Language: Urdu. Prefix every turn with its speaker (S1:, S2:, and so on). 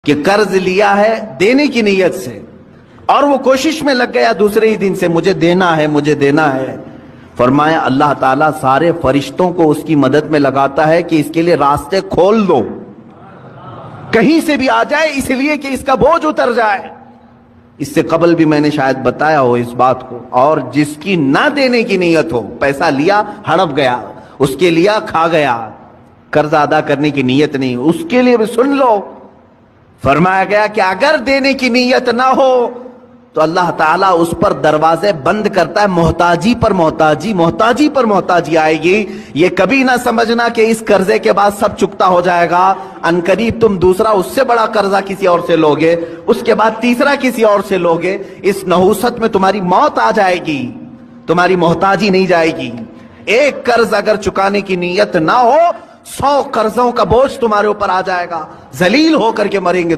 S1: کہ قرض لیا ہے دینے کی نیت سے اور وہ کوشش میں لگ گیا دوسرے ہی دن سے مجھے دینا ہے مجھے دینا ہے، فرمایا اللہ تعالیٰ سارے فرشتوں کو اس کی مدد میں لگاتا ہے کہ اس کے لیے راستے کھول دو، کہیں سے بھی آ جائے اس لیے کہ اس کا بوجھ اتر جائے۔ اس سے قبل بھی میں نے شاید بتایا ہو اس بات کو۔ اور جس کی نہ دینے کی نیت ہو، پیسہ لیا ہڑپ گیا، اس کے لیا کھا گیا، قرض ادا کرنے کی نیت نہیں، اس کے لیے بھی سن لو، فرمایا گیا کہ اگر دینے کی نیت نہ ہو تو اللہ تعالیٰ اس پر دروازے بند کرتا ہے، محتاجی پر محتاجی، محتاجی پر محتاجی آئے گی۔ یہ کبھی نہ سمجھنا کہ اس قرضے کے بعد سب چکتا ہو جائے گا، عنقریب تم دوسرا اس سے بڑا قرضہ کسی اور سے لوگے، اس کے بعد تیسرا کسی اور سے لوگے، اس نحوست میں تمہاری موت آ جائے گی، تمہاری محتاجی نہیں جائے گی۔ ایک قرض اگر چکانے کی نیت نہ ہو، 100 قرضوں کا بوجھ تمہارے اوپر آ جائے گا، ذلیل ہو کر کے مریں گے۔